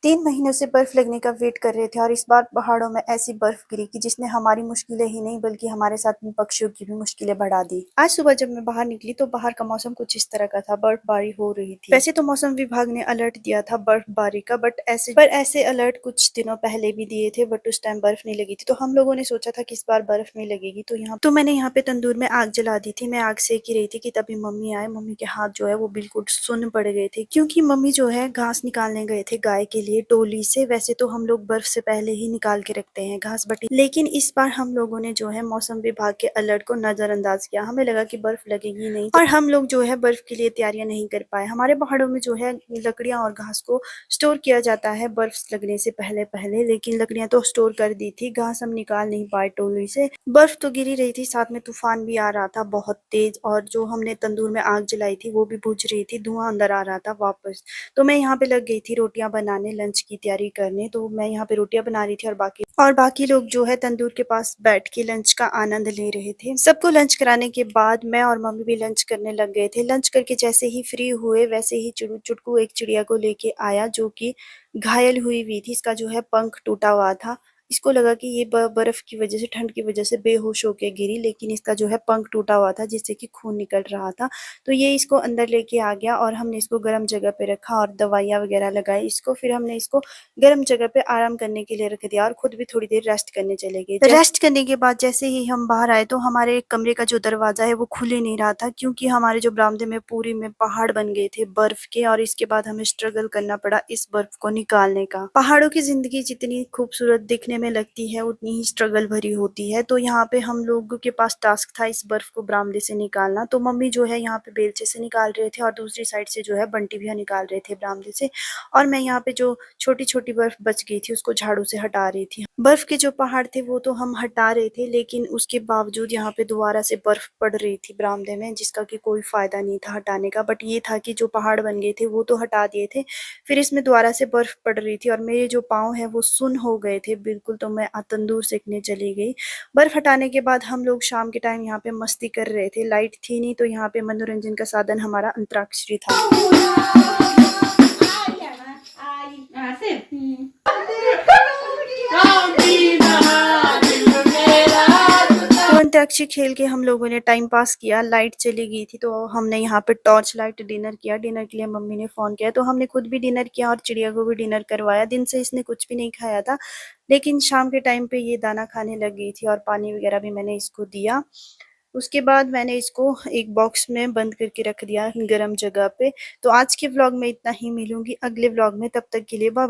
3 महीनों से बर्फ लगने का वेट कर रहे थे और इस बार पहाड़ों में ऐसी बर्फ गिरी कि जिसने हमारी मुश्किलें ही नहीं बल्कि हमारे साथ में पक्षियों की भी मुश्किलें बढ़ा दी। आज सुबह जब मैं बाहर निकली तो बाहर का मौसम कुछ इस तरह का था, बर्फबारी हो रही थी। वैसे तो मौसम विभाग ने अलर्ट दिया था बर्फबारी का, ऐसे अलर्ट कुछ दिनों पहले भी दिए थे, बट उस टाइम बर्फ नहीं लगी थी। तो हम लोगों ने सोचा था कि इस बार बर्फ नहीं लगेगी, तो मैंने यहाँ पे तंदूर में आग जला दी थी। मैं आग सेक ही रही थी कि तभी मम्मी आए। मम्मी के हाथ जो है वो बिल्कुल सुन्न पड़ गए थे, क्योंकि मम्मी जो है घास निकालने गए थे गाय के लिए टोली से। वैसे तो हम लोग बर्फ से पहले ही निकाल के रखते हैं घास बटी, लेकिन इस बार हम लोगों ने जो है मौसम विभाग के अलर्ट को नजरअंदाज किया। हमें लगा कि बर्फ लगेगी नहीं और हम लोग जो है बर्फ के लिए तैयारियां नहीं कर पाए। हमारे पहाड़ों में जो है लकड़ियां और घास को स्टोर किया जाता है बर्फ लगने से पहले पहले, लेकिन लकड़ियां तो स्टोर कर दी थी, घास हम निकाल नहीं पाए टोली से। बर्फ तो गिरी रही थी, साथ में तूफान भी आ रहा था बहुत तेज, और जो हमने तंदूर में आग जलाई थी वो भी बुझ रही थी, धुआं अंदर आ रहा था वापस। तो मैं यहाँ पे लग गई थी रोटियां बनाने, लंच की तैयारी करने। तो मैं यहाँ पे रोटियां बना रही थी और बाकी लोग जो है तंदूर के पास बैठ के लंच का आनंद ले रहे थे। सबको लंच कराने के बाद मैं और मम्मी भी लंच करने लग गए थे। लंच करके जैसे ही फ्री हुए वैसे ही चुटकू एक चिड़िया को लेके आया जो कि घायल हुई थी। इसका जो है पंख टूटा हुआ था। इसको लगा कि ये बर्फ की वजह से, ठंड की वजह से बेहोश होके गिरी, लेकिन इसका जो है पंख टूटा हुआ था जिससे कि खून निकल रहा था। तो ये इसको अंदर लेके आ गया और हमने इसको गर्म जगह पे रखा और दवाइयाँ वगैरह लगाई इसको। फिर हमने इसको गर्म जगह पे आराम करने के लिए रख दिया और खुद भी थोड़ी देर रेस्ट करने चले गए। रेस्ट करने के बाद जैसे ही हम बाहर आए तो हमारे कमरे का जो दरवाजा है वो खुल ही नहीं रहा था, क्योंकि हमारे जो बरामदे में पूरी में पहाड़ बन गए थे बर्फ के, और इसके बाद हमें स्ट्रगल करना पड़ा इस बर्फ को निकालने का। पहाड़ों की जिंदगी जितनी खूबसूरत दिखने में लगती है उतनी ही स्ट्रगल भरी होती है। तो यहाँ पे हम लोगों के पास टास्क था इस बर्फ को बरामदे से निकालना। तो मम्मी जो है यहाँ पे बेलचे से निकाल रहे थे और दूसरी साइड से जो है बंटी भैया निकाल रहे थे बरामदे से, और मैं यहाँ पे जो छोटी छोटी बर्फ बच गई थी उसको झाड़ू से हटा रही थी। बर्फ के जो पहाड़ थे वो तो हम हटा रहे थे, लेकिन उसके बावजूद यहाँ पे दोबारा से बर्फ पड़ रही थी बरामदे में, जिसका कि कोई फायदा नहीं था हटाने का। बट ये था कि जो पहाड़ बन गए थे वो तो हटा दिए थे, फिर इसमें दोबारा से बर्फ पड़ रही थी और मेरे जो पाँव है वो सुन्न हो गए थे बिल्कुल। तो मैं तंदूर सेकने चली गई। बर्फ हटाने के बाद हम लोग शाम के टाइम यहाँ पे मस्ती कर रहे थे। लाइट थी नहीं तो यहाँ पे मनोरंजन का साधन हमारा अंतराक्षरी था। तो अंताक्षरी खेल के हम लोगों ने टाइम पास किया। लाइट चली गई थी तो हमने यहाँ पे टॉर्च लाइट डिनर किया। डिनर के लिए मम्मी ने फोन किया तो हमने खुद भी डिनर किया और चिड़िया को भी डिनर करवाया। दिन से इसने कुछ भी नहीं खाया था, लेकिन शाम के टाइम पे ये दाना खाने लग गई थी और पानी वगैरह भी मैंने इसको दिया। उसके बाद मैंने इसको एक बॉक्स में बंद करके रख दिया गर्म जगह पे। तो आज के व्लॉग में इतना ही, मिलूंगी अगले व्लॉग में, तब तक के लिए बाय।